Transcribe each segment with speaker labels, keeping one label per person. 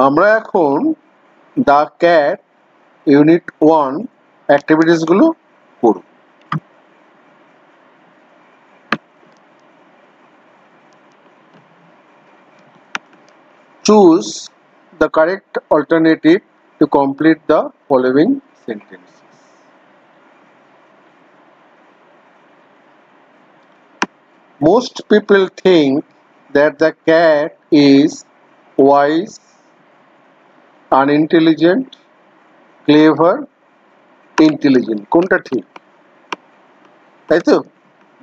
Speaker 1: আমরা এখন the cat unit 1 activities গুলো করব। Choose the correct alternative to complete the following sentences. Most people think that the cat is wise, unintelligent, clever, intelligent. কোনটা ঠিক? তাই তো?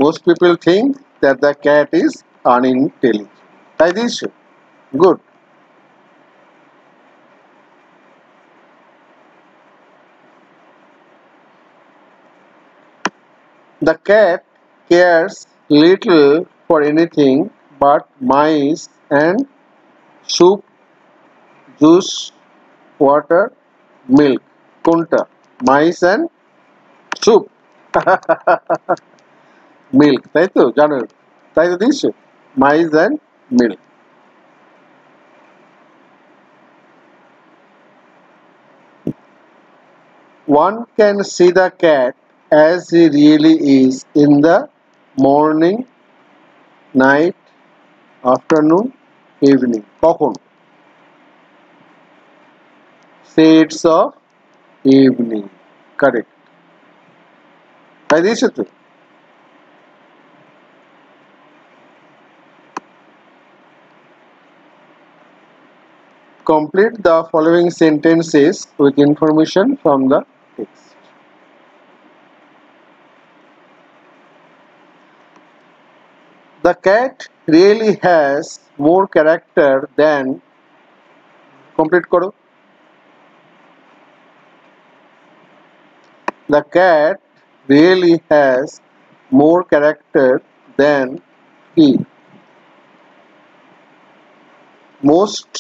Speaker 1: Most people think that the cat is unintelligent. তাই দিয়েছো? Good. The cat cares little for anything but mice and soup, juice, water, milk. কোনটা? Mice and soup. Milk. তাই তো? জানো? তাই তো দিয়েছো? Mice and milk. One can see the cat as he really is in the morning, night, afternoon, evening. কখন? Shades of evening. Correct. তাই দিয়েছো তো? Complete the following sentences with information from the text. The cat really has more character than. Complete karo. The cat really has more character than he. Most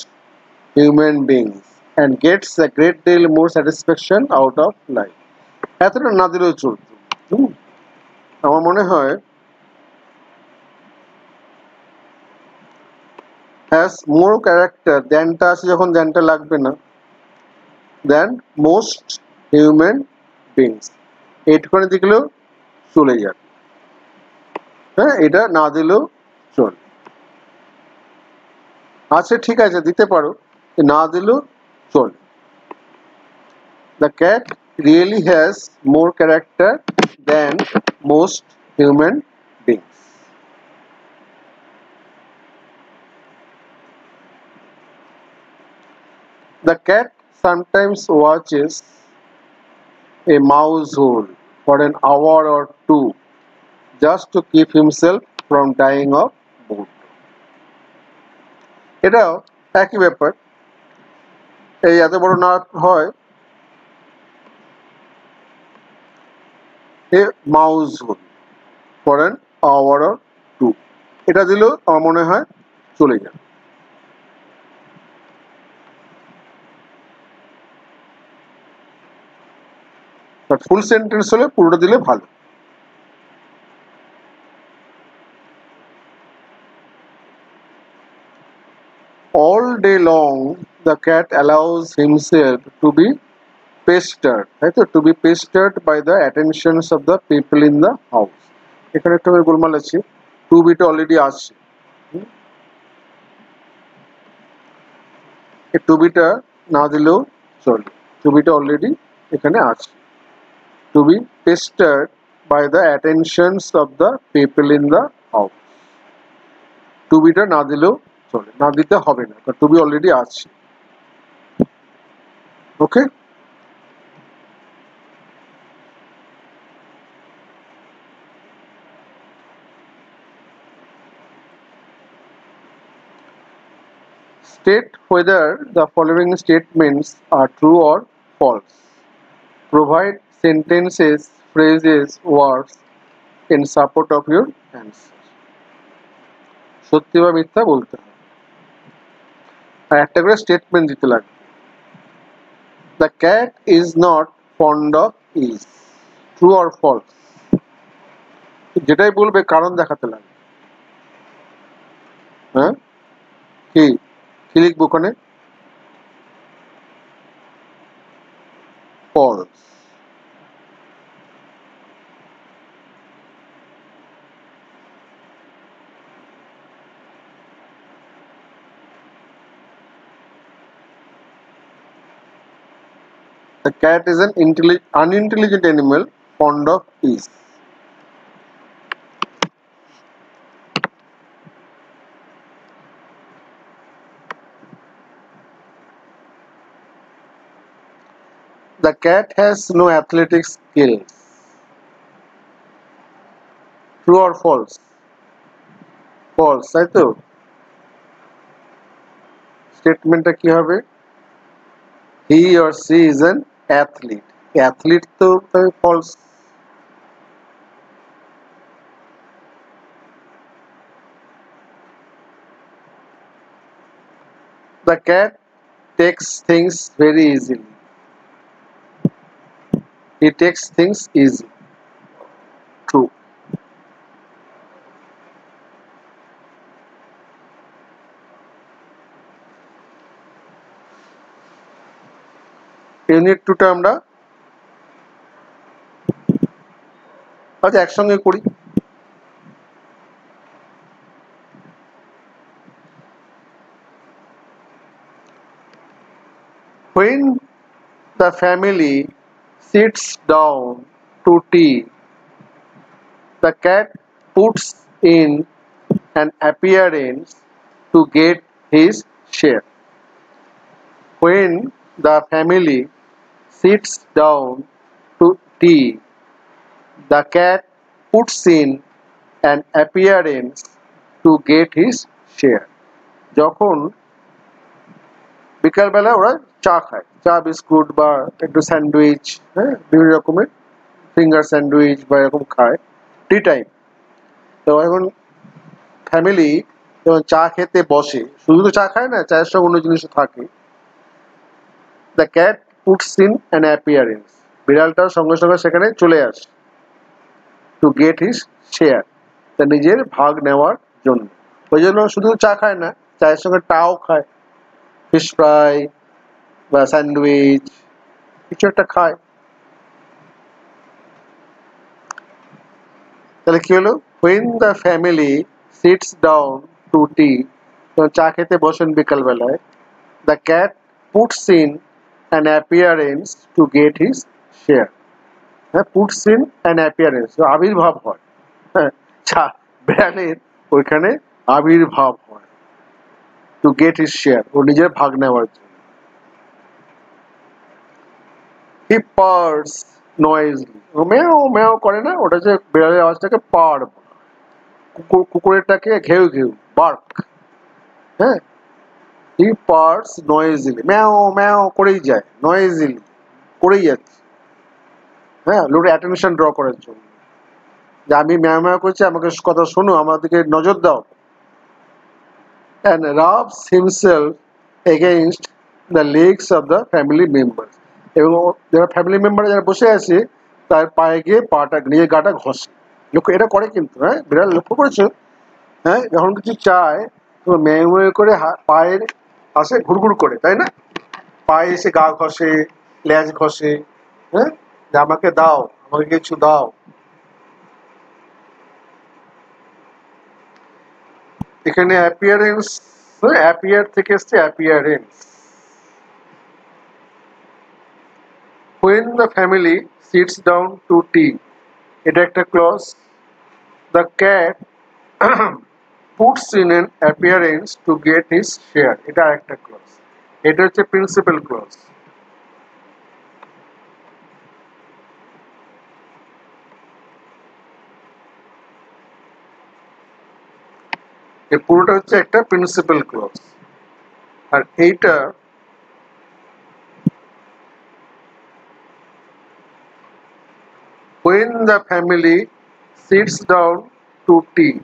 Speaker 1: human beings and gets a great deal more satisfaction out of life. এতটা না দিলেও চলতো। আমার মনে হয় has more character thanটা আছে যখন thanটা লাগবে না than most human beings এইটুখানি দিলেও চলে যাবে। হ্যাঁ, এটা না দিলেও চলে। আচ্ছা ঠিক আছে, দিতে পারো, না দিলেও চলে। The cat really has more character than most human beings. The cat sometimes watches a mouse hole for an hour or two just to keep himself from dying of boredom. এটাও একই ব্যাপার। এই এত বড় না হয় a mouse hole for an hour or two, এটা দিলেও আমার মনে হয় চলে যাবে। বাট ফুল সেন্টেন্স হলে পুরোটা দিলে ভালো। All day long the cat allows himself to be pestered, তাই তো? To be pestered by the attentions of the people in the house. এখানে একটা গোলমাল আছে, টু বিটা অলরেডি আসছে, টু বিটা না দিলেও চলে, টু বিটা অলরেডি এখানে আছে। To be pestered by the attentions of the people in the house. To be টা না দিলেও চলে, না দিতে হবে না, কারণ to be অলরেডি আছে। ওকে, state whether the following statements are true or false. Provide sentences, phrases, words in support of your answer. সত্যি বা মিথ্যা বলতে হবে, আর একটা করে স্টেটমেন্ট দিতে লাগবে। The cat is not fond of is. True or false? যেটাই বলবে কারণ দেখাতে লাগবে। হ্যাঁ, কি কি লিখবো ওখানে? false. The cat is an unintelligent animal fond of ease. The cat has no athletic skills. True or false? False, তাই তো? স্টেটমেন্টটা কি হবে? He or she is an athlete. Athlete তো false. The cat takes things very easily. He takes things easy. True. Unit 2টা আমরা আচ্ছা একসঙ্গে করি। When the family sits down to tea, the cat puts in an appearance to get his share. When the family sits down to tea, the cat puts in an appearance to get his share. যখন বিকালবেলা ওরা চা খায়, চা biscuit বা একটু sandwich, হ্যাঁ বিভিন্ন রকমের ফিঙ্গার স্যান্ডউইচ বা এরকম খায় টি টাইম। তো এখন ফ্যামিলি যখন চা খেতে বসে, শুধু তো চা খায় না, চায়ের সঙ্গে অন্য জিনিসও থাকে। The cat puts in an appearance, বিড়ালটার সঙ্গে সঙ্গে সেখানে চলে আসে। টু গেট হিজ শেয়ার, তা নিজের ভাগ নেওয়ার জন্য। ওই জন্য শুধু চা খায় না, চায়ের সঙ্গে টাও খায়, ফিশ ফ্রাই বা স্যান্ডউইচ কিছু একটা খায়। তাহলে কি হলো? when the family sits down to tea, চা খেতে বসেন বিকালবেলায়, the cat puts in an appearance to get his share. হ্যাঁ, puts in an appearance, আবির্ভাব হয়। হ্যাঁ, চা বিড়ালের ওইখানে আবির্ভাব হয় to get his share, ও নিজের ভাগ নেওয়ার জন্য। he purrs noisily, ও ম্যাও ম্যাও করে না, ওটা যে বিড়ালের আওয়াজটাকে পার, কুকুরেরটাকে ঘেউ ঘেউ, বার্ক। হ্যাঁ, হি পার্স নয়েজিলি, ম্যাও ম্যাও করেই যায়, নয়েজিলি করেই যাচ্ছে। হ্যাঁ, লোকের অ্যাটেনশন ড্র করার জন্য, যে আমি ম্যাও ম্যাও করছি, আমাকে কথা শোনো, আমার দিকে নজর দাও। and rubs himself against the legs of the family members, এবং যারা ফ্যামিলি মেম্বার যারা বসে আছে তার পায়ে গিয়ে পাটা, নিজের গাটা ঘষে। লক্ষ্য এটা করে কিন্তু, হ্যাঁ বিড়াল লক্ষ্য করেছো? হ্যাঁ, যখন কিছু চায় তো মেয়ে মেয়ে করে পায়ের আসে ঘুরঘুর করে, তাই না? পায়ে এসে গা ঘষে, লেজ ঘষে, হ্যাঁ, যে আমাকে দাও, আমাকে কিছু দাও। এখানে অ্যাপিয়ারেন্স, অ্যাপিয়ার থেকে এসছে appearance. when the family sits down to tea, এটা একটা clause. the cat puts in an appearance to get his share, এটা একটা ক্লজ। এটা হচ্ছে প্রিন্সিপাল ক্লজ। এই পুরোটা হচ্ছে একটা প্রিন্সিপাল ক্লজ। আর এইটা when the family sits down to tea,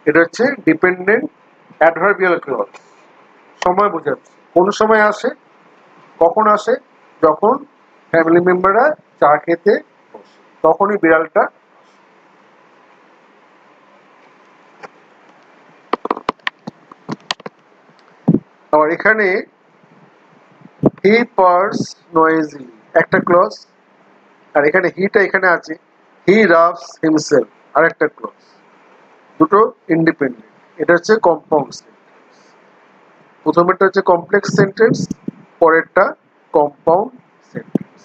Speaker 1: এটা হচ্ছে ডিপেন্ডেন্ট অ্যাডভার্বিয়াল ক্লজ। সময় বোঝাচ্ছে, কোন সময় আসে, কখন আসে? যখন ফ্যামিলি মেম্বাররা চা খেতে বসে, তখনই বিড়ালটা। আবার এখানে হি পার্স নয়েজিলি, একটা ক্লজ, আর এখানে হিটা এখানে আছে, হি রাবস হিমসেলফ আরেকটা ক্লজ, দুটো ইন্ডিপেন্ডেন্ট। এটা হচ্ছে কম্পাউন্ড সেন্টেন্স। প্রথমেরটা হচ্ছে কমপ্লেক্স সেন্টেন্স, পরেরটা কম্পাউন্ড সেন্টেন্স।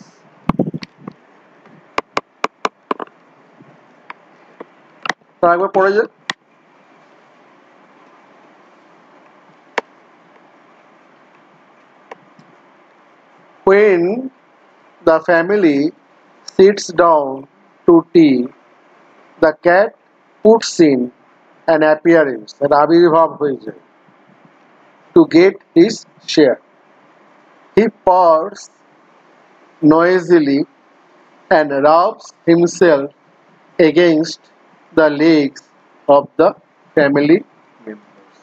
Speaker 1: তা একবার পড়ে যাক। When the family sits down to tea, the cat puts in an appearance, an আবির্ভাব হয়ে যায়, to get his share. He purrs noisily and rubs himself against the legs of the family members.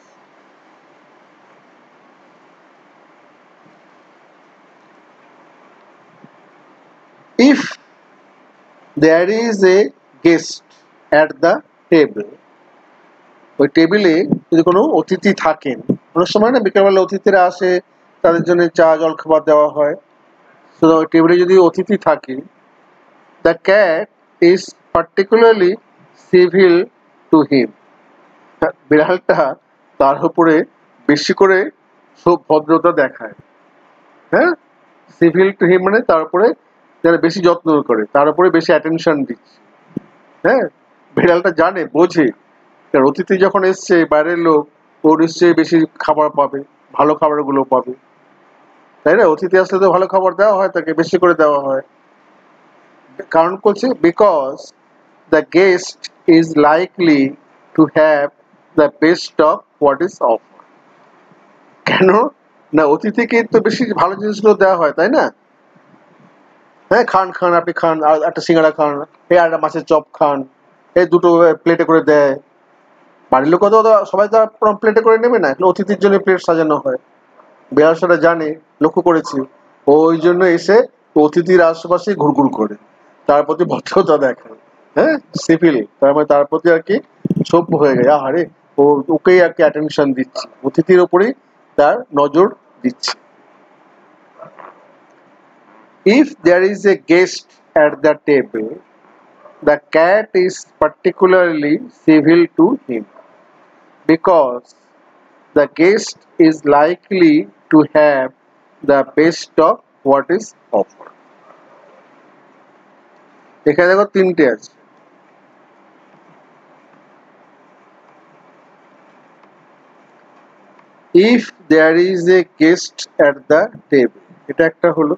Speaker 1: If there is a guest at the table, ওই টেবিলে যদি কোনো অতিথি থাকেন, অনেক সময় না বিকেলবেলা অতিথিরা আসে, তাদের জন্য চা জল খাবার দেওয়া হয়, তো ওই টেবিলে যদি অতিথি থাকে, the cat is particularly civil to him. বিড়ালটা তার উপরে বেশি করে সব ভদ্রতা দেখায়। হ্যাঁ, সিভিল টু হিম মানে তার উপরে যারা বেশি যত্ন করে, তার উপরে বেশি অ্যাটেনশন দিচ্ছে। হ্যাঁ, বিড়ালটা জানে, বোঝে অতিথি যখন এসছে বাইরের লোক, ও নিশ্চয়ই বেশি খাবার পাবে, ভালো খাবারগুলো পাবে, তাই না? অতিথি আসলে তো ভালো খাবার দেওয়া হয়, তাকে বেশি করে দেওয়া হয়। কারণ করছে because the guest is likely to have the best of what is offer. কেন না, অতিথিকে তো বেশি ভালো জিনিসগুলো দেওয়া হয়, তাই না? হ্যাঁ, খান খান, আপনি খান, আর একটা সিঙ্গাড়া খান, এই একটা মাছের চপ খান, এই দুটো প্লেটে করে দেয়। বাড়ির লোক তো সবাই তো প্লেটে করে নেবে না, অতিথির জন্য প্লেট সাজানো হয়। বিড়াল সেটা জানে, লক্ষ্য করেছি, ওই জন্য এসে অতিথির আশেপাশে ঘুরঘুর করে, তার প্রতি ভদ্রতা দেখায়। হ্যাঁ, সিভিল, তার মানে তার প্রতি আর কি সভ্য হয়ে গেছে, আরে ও ওকেই আর কি অ্যাটেনশন দিচ্ছে, অতিথির ওপরেই তার নজর দিচ্ছে। If there is a guest at the table, the cat is particularly civil to him because the guest is likely to have the best of what is offered. এখানে দেখো তিনটে আছে। If there is a guest at the table, এটা একটা হলো।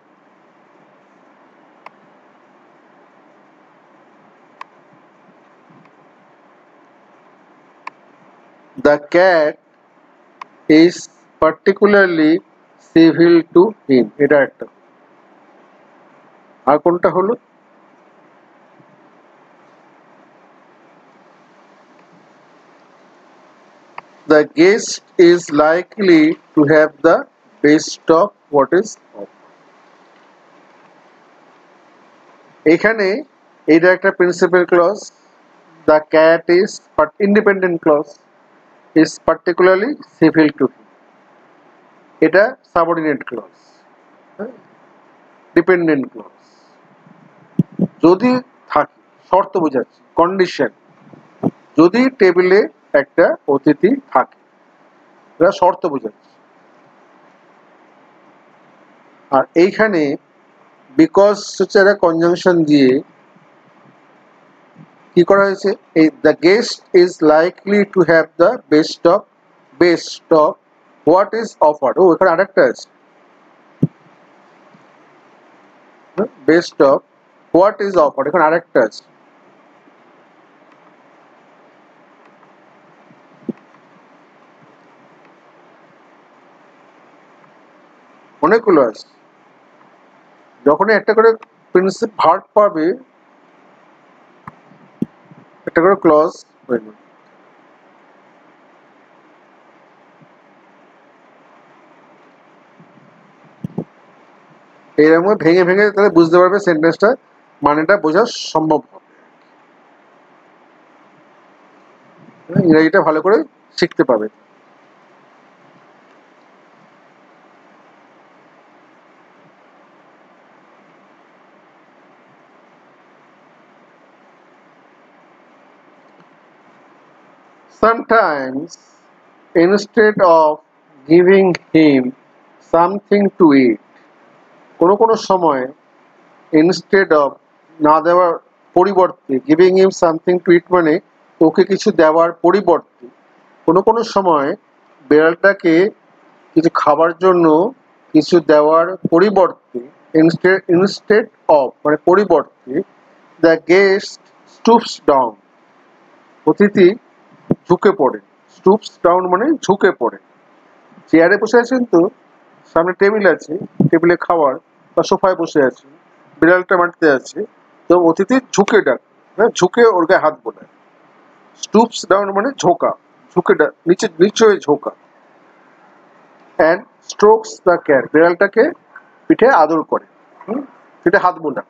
Speaker 1: The cat is particularly civil to him, এটা একটা। আর কোনটা হলো? The guest is likely to have the best of what is offered. এখানে এটা একটা principal clause, the cat is independent clause, is particularly civil to him, এটা subordinate clause, dependent clause. যদি থাকে, শর্ত বোঝাচ্ছি, কন্ডিশন, যদি টেবিলে একটা অতিথি থাকে, এটা শর্ত বোঝাচ্ছি। আর এইখানে বিকজ হচ্ছে একটা কনজাংশন দিয়ে কি করা হয়েছে, এই the guest is likely to have the best of what is offered. ও এখানে আরেকটা আছে, best of what is offered, এখানে আরেকটা আছে। অনেকগুলো আছে, যখনই একটা করে প্রিন্সিপ ভার্ব পাবে, একটা করে ক্লজ হয়ে যাবে। এইরকম ভেঙে ভেঙে তাহলে বুঝতে পারবে সেন্টেন্সটা, মানেটা বোঝা সম্ভব হবে, ইংরেজিটা ভালো করে শিখতে পাবে। Sometimes, instead of giving him something to eat, কোনো কোনো সময় instead of না দেওয়ার পরিবর্তে giving him something to eat মানে ওকে কিছু দেওয়ার পরিবর্তে কোনো কোনো সময় বিড়ালটাকে কিছু খাবার জন্য কিছু দেওয়ার পরিবর্তে instead of মানে পরিবর্তে the guest stoops down অতিথি ঝুঁকে পড়ে stoops down মানে ঝুঁকে পড়ে চেয়ারে বসে আছেন তো সামনে টেবিল আছে টেবিলে খাবার বা সোফায় বসে আছে বিড়ালটা মাটিতে আছে তো অতিথি ঝুঁকে ডাক হ্যাঁ ঝুঁকে ওর গায়ে হাত বোলায় স্টুপস ডাউন মানে ঝোঁকা ঝুঁকে নিচে নিচে ঝোঁকা অ্যান্ড স্ট্রোকস দ্য ক্যাট বিড়ালটাকে পিঠে আদর করে পিঠে হাত বোলা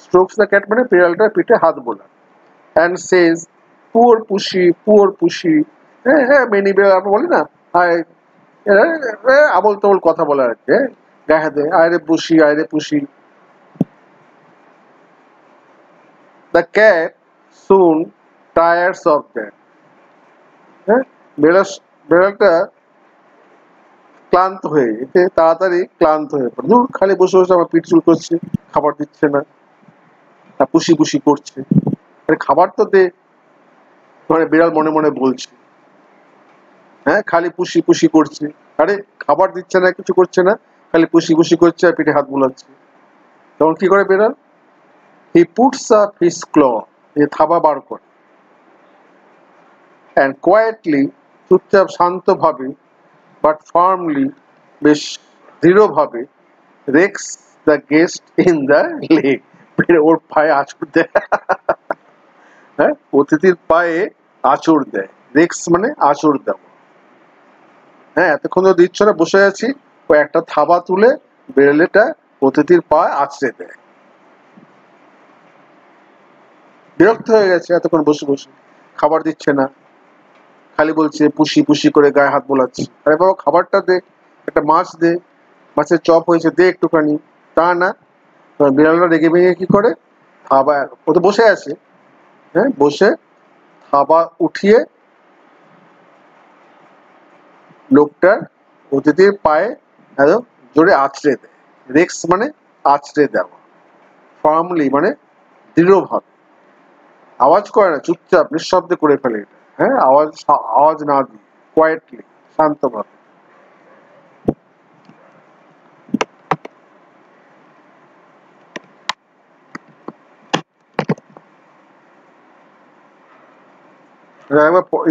Speaker 1: স্ট্রোকস দ্য ক্যাট মানে বিড়ালটার পিঠে হাত বোলা অ্যান্ড সেজ পুয়ার পুষি হ্যাঁ হ্যাঁ মেনি বিড়াল আমরা বলি না আবল তবল কথা বলা আর কি গায়ে হাতে আয়রে পুষি the cat soon tyres of that হ্যাঁ বিড়ালটা ক্লান্ত হয়ে এতে তাড়াতাড়ি ক্লান্ত হয়ে পড়ে দূর খালি বসে বসে আমার পিঠ চুল করছে খাবার দিচ্ছে না পুষি করছে আরে খাবার তো দে মানে বিড়াল মনে মনে বলছে হ্যাঁ খালি পুষি করছে আরে খাবার দিচ্ছে না কিছু করছে না খালি পুষি করছে আর পিঠে হাত বুলাচ্ছে তখন কি করে বিড়াল হি পুটস আপ হিজ ক্ল থাবা বার করে অ্যান্ড কোয়াইটলি চুপচাপ শান্তভাবে বাট ফার্মলি বেশ দৃঢ়ভাবে rakes the guest in the leg ওর পায়ে আঁচড় দেয় হ্যাঁ অতিথির পায়ে আঁচড় দেয় রেক্স মানে আঁচড় দেওয়া হ্যাঁ এতক্ষণ তো দিচ্ছ না বসে আছি ও একটা থাবা তুলে বেড়ালেটা অতিথির পায়ে আঁচড়ে দেয় বিরক্ত হয়ে গেছে এতক্ষণ বসে বসে খাবার দিচ্ছে না খালি বলছে পুষি করে গায়ে হাত বোলাচ্ছে আরে বাবা খাবারটা দে একটা মাছ দে মাছের চপ হয়েছে দে একটুখানি তা না বিড়ালটা রেগে ভেঙে কি করে থাবা ও তো বসে আছে হ্যাঁ বসে থাবা উঠিয়ে লোকটার অতিথির পায়ে একদম জোরে আছড়ে দেয় রেক্স মানে আছড়ে দেওয়া ফার্মলি মানে দৃঢ়ভাবে আওয়াজ করে না চুপচাপ নিঃশব্দে করে ফেলে এটা হ্যাঁ আওয়াজ না দিয়ে কোয়াইটলি শান্তভাবে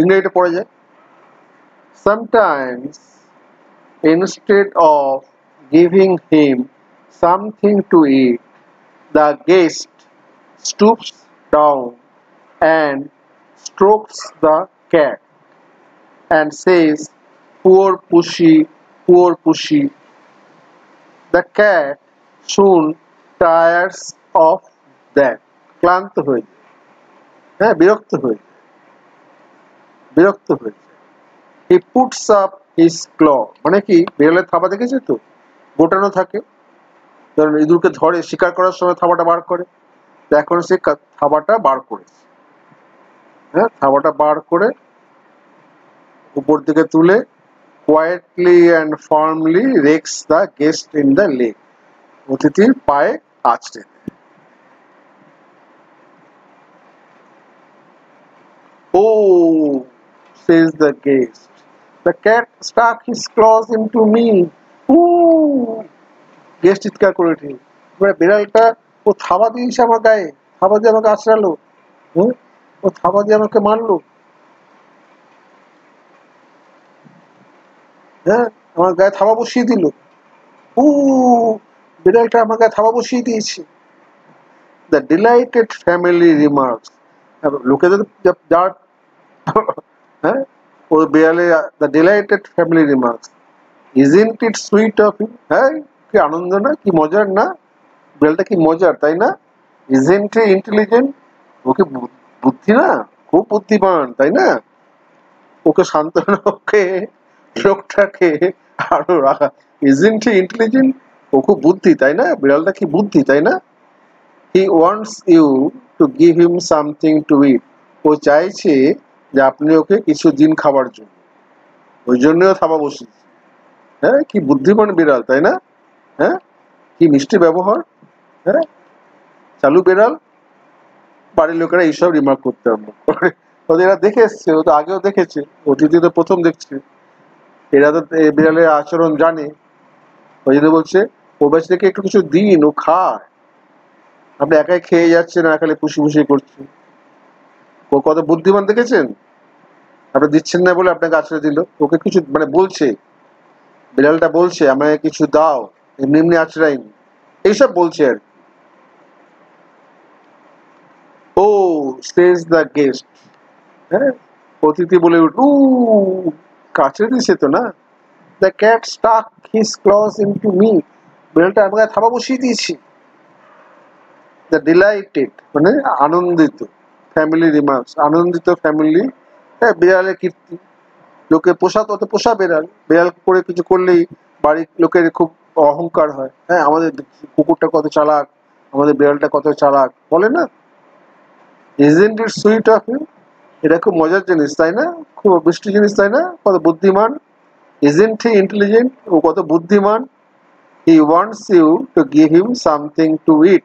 Speaker 1: ইংরেজিটা পড়ে যায় sometimes instead of giving him something to eat the guest stoops down and strokes the cat and says poor pussy the cat soon tires of that ক্লান্ত হয়ে যায় হ্যাঁ বিরক্ত হয়ে he puts up his claw মানে কি বিড়ালের থাবা দেখেছে তো গোটানো থাকে কারণ ইঁদুরকে ধরে শিকার করার সময় থাবাটা বার করে এখন সে থাবাটা বার করেছে হ্যাঁ থাবাটা বার করে উপর দিকে তুলে quietly and firmly rakes the guest in the leg অতিথির পায়ে আঁচড়ে দেয় oh says the guest the cat stuck his claws into me guest চিৎকার করে উঠে বিড়ালটা ও থাবা দিয়েছে আমার গায়ে থাবা দিয়ে আমাকে আঁচড়ালো ও থাবা দিয়ে আমাকে মারলো হ্যাঁ আমার গায়ে থাবা বসিয়ে দিল বিড়ালটা আমার গায়ে থাবা বসিয়ে দিয়েছে দ্য ডিলাইটেড ফ্যামিলি রিমার্কস লোকেদের যার হ্যাঁ ও বিড়ালে the delighted family remarks isn't it sweet of you হ্যাঁ কি আনন্দ না কি মজার না বিড়ালটা কি মজার তাই না ইজন্ট ইন্টেলিজেন্ট ওকে বুদ্ধি না খুব বুদ্ধিমান তাই না ওকে সান্ত্বনা ওকে লোকটাকে আরো রাখা ইজন্ট ইন্টেলিজেন্ট ও খুব বুদ্ধি তাই না বিড়ালটা কি বুদ্ধি তাই না he wants you to give him something to eat ও চাইছে যে আপনি ওকে কিছু দিন খাবার জন্য, ওই জন্যও থাবা বসিয়েছে। হ্যাঁ, কি বুদ্ধিমান বিড়াল, তাই না? হ্যাঁ, কি মিষ্টি ব্যবহার। হ্যাঁ, চালু বিড়াল। বাড়ির লোকেরা এইসব রিমার্ক করতে আরম্ভ করে। ওদের এরা দেখে এসছে, ও তো আগেও দেখেছে, অতিথি তো প্রথম দেখছে। এরা তো বিড়ালের আচরণ জানে। ওই জন্য বলছে ও বাচ্চাকে একটু কিছু দিন, ও খায়। আপনি একাই খেয়ে যাচ্ছেন আর খালি পুষি পুষি করছেন। ও কত বুদ্ধিমান দেখেছেন? আপনি দিচ্ছেন না বলে আপনাকে আছড়ে দিল। ওকে কিছু মানে বলছে, বিড়ালটা বলছে আমায় কিছু দাও, এমনি এমনি আছড়াইনি, এইসব বলছে আর কি। Oh says the guest. হ্যাঁ, অতিথি বলে উঠল, কাছে দিছে তো না। The cat stuck his claws into me. বিড়ালটা আমাকে থাবা বসিয়ে দিয়েছে। দ্য ডিলাইটেড মানে আনন্দিত। ফ্যামিলি রিমার্কস, আনন্দিত ফ্যামিলি। হ্যাঁ, বিড়ালের কীর্তি। লোকে পোষা তত পোষা বিড়াল, বিড়াল করে কিছু করলেই বাড়ির লোকের খুব অহংকার হয়। হ্যাঁ, আমাদের কুকুরটা কত চালাক, আমাদের বিড়ালটা কত চালাক, বলে না? Isn't it sweet of you? এটা খুব মজার জিনিস, তাই না? খুব মিষ্টি জিনিস, তাই না? কত বুদ্ধিমান। Isn't he intelligent? ও কত বুদ্ধিমান। He wants you to give him something to eat.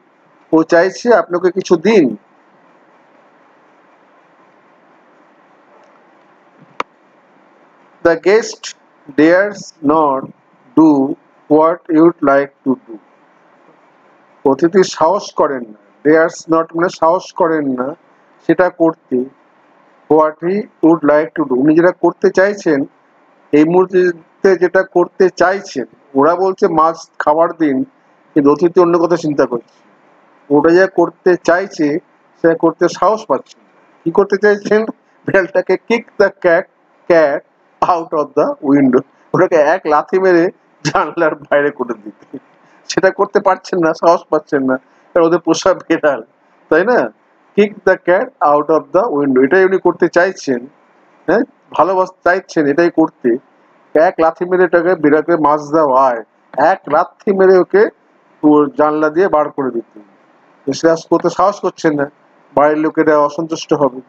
Speaker 1: ও চাইছে আপনাকে কিছু দিন। The guest dares not do what you'd like to do. অতিথি সাহস করেন না, dares not মানে সাহস করেন না সেটা করতে, what he would like to do উনি যেটা করতে চাইছেন, এই মুহূর্তে যেটা করতে চাইছেন। ওরা বলছে মাছ খাবার দিন, কিন্তু অতিথি অন্য কথা চিন্তা করছে। ওটা যা করতে চাইছে সেটা করতে সাহস পাচ্ছে না। কি করতে চাইছেন? বিড়ালটাকে kick the cat out of the window. ওটাকে এক লাথি মেরে জানলার বাইরে করে দিতে। সেটা করতে পারছেন না, সাহস পাচ্ছেন না, কারণ ওদের পোষা বিড়াল, তাই না? Kick the cat out of the window, এটাই উনি করতে চাইছেন। হ্যাঁ, ভালোবাসা চাইছেন এটাই করতে। এক লাথি মেরে এটাকে বিড়ালকে মাছ দেওয়ায়, এক লাথি মেরে ওকে জানলা দিয়ে বার করে দিতে। সেটা করতে সাহস করছেন না, বাড়ির লোকেরা অসন্তুষ্ট হবে।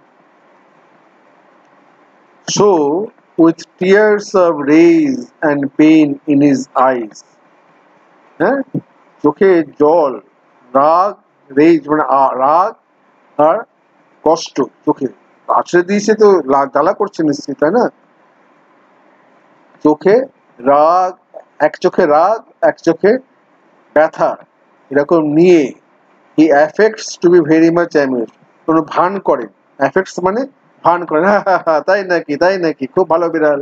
Speaker 1: So with tears of rage and pain in his eyes. হ্যাঁ, চোখে জল, রাগ, রেজ মানে রাগ আর কষ্ট চোখে আছড়ে দিয়েছে, তো জ্বালা করছে নিশ্চয়ই, তাই না? চোখে রাগ, এক চোখে রাগ, এক চোখে ব্যথা, এরকম নিয়ে he affects to be very much amused. কোনো ভান করেন, অ্যাফেক্টস মানে ভান করেন, হা হা হা, তাই নাকি, তাই নাকি, খুব ভালো বিড়াল,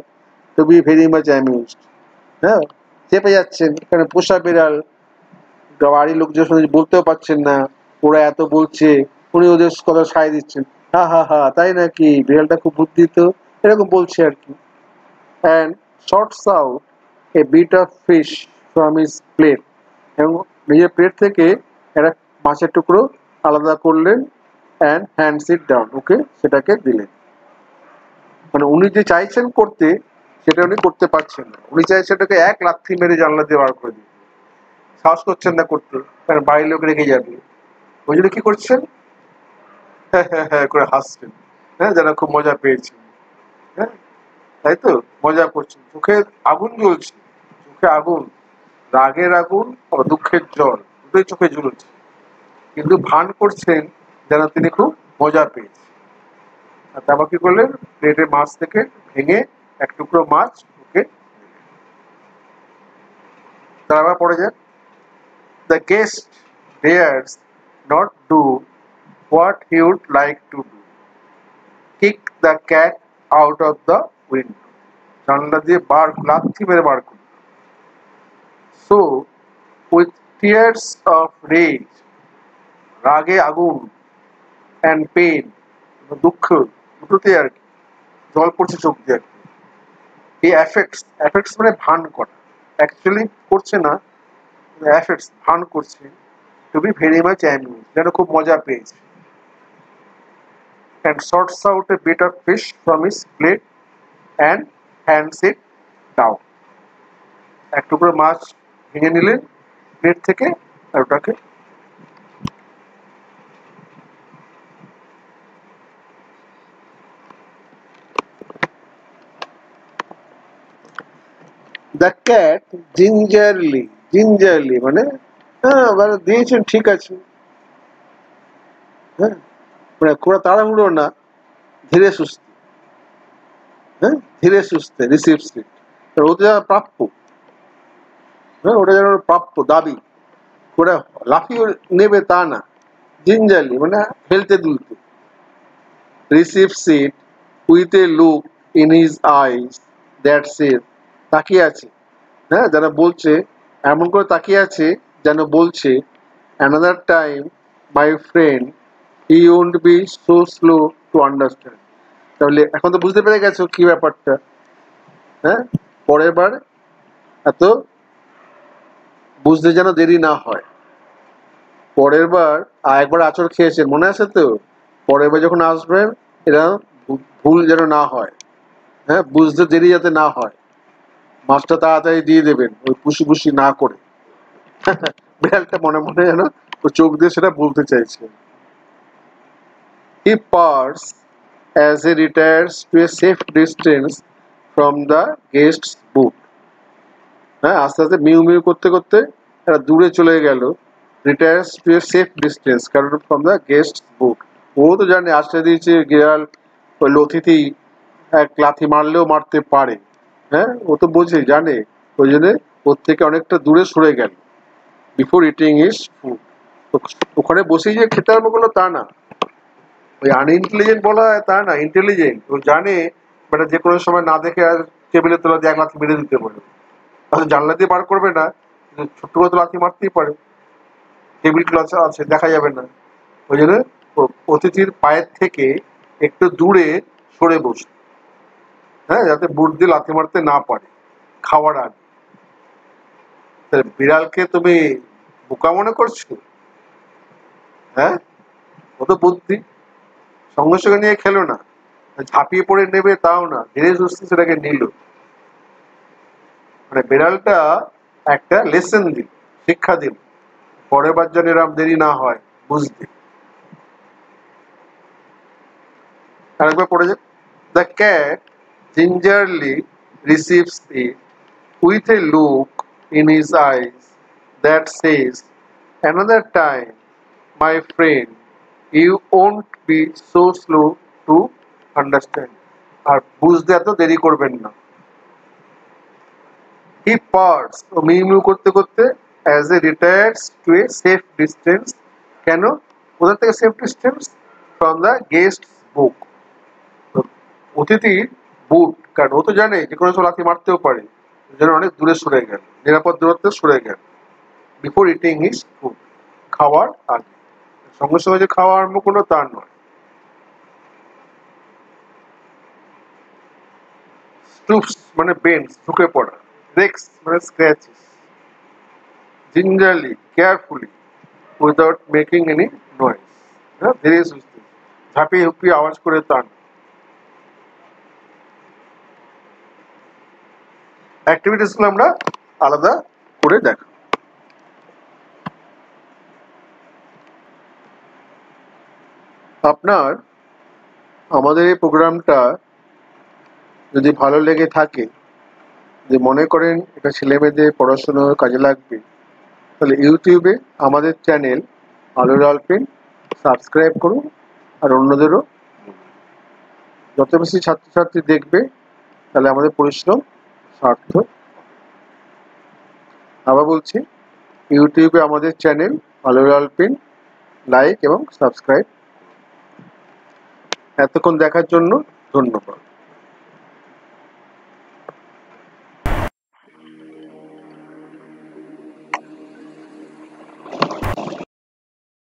Speaker 1: to be very much amused. হ্যাঁ, চেপে যাচ্ছেন, এখানে পোষা বিড়াল, বাড়ির লোকজন সঙ্গে বলতেও পারছেন না, ওরা এত বলছে, উনি ওদের কথা সায় দিচ্ছেন, হা হা হা, তাই নাকি, বিড়ালটা খুব বুদ্ধি তো, এরকম বলছে আর কি। And sorts out a bit of fish from his plate. এবং নিজের প্লেট থেকে একটা মাছের টুকরো আলাদা করলেন, অ্যান্ড হ্যান্ডস ইট ডাউন, ওকে সেটাকে দিলেন। মানে উনি যে চাইছেন করতে, সেটা উনি করতে পারছেন না। উনি চাইছেন সেটাকে এক লাথি মেরে জানলা দিয়ে বার করে দিতে, সাহস করছেন না করতে, কারণ বাড়ির লোক রেখে যাবে। ওই জন্য কি করছেন? হ্যাঁ হ্যাঁ হ্যাঁ করে হাসছেন। হ্যাঁ, যেন খুব মজা পেয়েছেন। হ্যাঁ, তাই তো, মজা করছেন। চোখে আগুন জ্বলছে, চোখে আগুন, রাগের আগুন ও দুঃখের জল দুটোই চোখে জ্বলছে, কিন্তু ভান করছেন যেন তিনি খুব মজা পেয়েছেন। আর তারপর কি করলেন? প্লেটের মাছ থেকে ভেঙে এক টুকরো মাছ ওকে। তারপর পড়ে যান, the guest dares not do what he would like to do, kick the cat out of the window. জানলা দিয়ে বার লাথি মেরে বার করল। So with tears of rage, রাগে আগুন, অ্যান্ড পেন, দুঃখ, দুটোতে আর কি, জল পড়ছে চোখ দিয়ে আর কি। এই অ্যাফেক্টস, অ্যাফেক্টস মানে ভান করা, অ্যাকচুয়ালি করছে না, অ্যাফেক্টস ভান করছে, to be very much amuse, যেন খুব মজা পেয়েছে। And sorts out a bit of fish from his plate and hands it down. এক টুকরো মাছ ভেঙে নিলেন প্লেট থেকে, আর ওটাকে দ্য ক্যাট জিঞ্জারলি, জিঞ্জারলি মানে হ্যাঁ মানে দিয়েছেন ঠিক আছে, হ্যাঁ মানে খুব তাড়াহুড়ো না, ধীরে সুস্থে, হ্যাঁ ধীরে সুস্থে রিসিভস ইট, ওটা যেন প্রাপ্য, হ্যাঁ ওটা যেন প্রাপ্য দাবি, ওটা লাফিয়ে নেবে তা না, জিঞ্জারলি মানে হেলতে দুলতে, receives it with a look in his eyes that says, তাকিয়ে আছে, হ্যাঁ যারা বলছে এমন করে তাকিয়ে আছে যেন বলছে another time my friend he won't be so slow to understand. তাহলে এখন তো বুঝতে পেরে গেছো কি ব্যাপারটা, হ্যাঁ পরের বার এত বুঝতে যেন দেরি না হয়, পরের বার একবার আঁচড় খেয়েছেন মনে আছে তো, পরের বার যখন আসবেন এরা ভুল যেন না হয়, হ্যাঁ বুঝতে দেরি যাতে না হয়, মাছটা তাড়াতাড়ি দিয়ে দেবেন ওই পুষি পুষি না করে। বিড়ালটা মনে মনে যেন ও চোখ দিয়ে সেটা বলতে চাইছে। He purrs as he retires to a safe distance from the guest's boot. হ্যাঁ আস্তে আস্তে মিউ মিউ করতে করতে এরা দূরে চলে গেল, retires to a safe distance কারণ ফ্রম দ্য গেস্ট বুট। ও তো জানে আশ্রয় দিয়েছে বিড়াল, ওই অতিথি এক লাথি মারলেও মারতে পারে, হ্যাঁ ও তো বোঝে জানে, ওই জন্য ওর থেকে অনেকটা দূরে সরে গেল বিফোর ইটিং ইজ ফুড। ওখানে বসেই যে খেতে আরম্ভ করলো তা না, ওই আনইন্টেলিজেন্ট বলা হয় তা না, ইন্টেলিজেন্ট, ও জানে মানে যে কোনো সময় না দেখে আর টেবিলে তোলা দিয়ে এক লাথি মেরে দিতে পারে, জানলা দিয়ে বার করবে না, ছোট্ট করে তো লাথি মারতেই পারে, টেবিল ক্লথ আছে দেখা যাবে না, ওই জন্য অতিথির পায়ের থেকে একটু দূরে সরে বসে, হ্যাঁ যাতে বুট দিয়ে লাথি মারতে না পারে খাওয়ার আগে। বিড়ালকে তুমি বোকা মনে করছো? হ্যাঁ ও তো বুদ্ধি, সঙ্গে সঙ্গে নিয়ে খেলো না, ঝাঁপিয়ে পড়ে নেবে তাও না, ধীরে সুস্থে সেটাকে নিল, মানে বিড়ালটা একটা লেসন দিল, শিক্ষা দিল, পরের বার যেন এরম দেরি না হয় বুঝতে। আরেকবার পড়ে যাক। The cat gingerly receives it with a look in his eyes that says, another time, my friend, you won't be so slow to understand. আর বুঝতে এত দেরি করবেন না। He purrs, ও মিউ মিউ করতে করতে as he retires to a safe distance, কেন ওদের থেকে safe distance, from the guest's boot, অতিথির বুট, কারণ ও তো জানে যে কোনো সময় লাথি মারতেও পারে, যেন অনেক দূরে সরে গেল, নিরাপদ দূরত্বে সরে গেল, বিফোর ইটিং হিজ ফুড, খাওয়ার আগে, সঙ্গে সঙ্গে যে খাওয়া আরম্ভ করলো তা নয়। স্টুপস মানে বেন্ডস ঝুঁকে পড়া, রেক্স মানে scratches, gingerly carefully without making any noise, হ্যাঁ ধীরে সুস্থে, ঝাঁপিয়ে হুপিয়ে আওয়াজ করে তা না। অ্যাক্টিভিটিস গুলো আমরা আলাদা করে দেখো। আপনার আমাদের এই প্রোগ্রামটা যদি ভালো লেগে থাকে, যে মনে করেন এটা ছেলে মেয়েদের পড়াশোনার কাজে লাগবে, তাহলে ইউটিউবে আমাদের চ্যানেল আলোর আলপিন সাবস্ক্রাইব করুন, আর অন্যদেরও, যত বেশি ছাত্রছাত্রী দেখবে তাহলে আমাদের পরিশ্রম সার্থক। আবার বলছি, ইউটিউবে আমাদের চ্যানেল আলোর আলপিন লাইক এবং সাবস্ক্রাইব। এতক্ষণ দেখার জন্য ধন্যবাদ।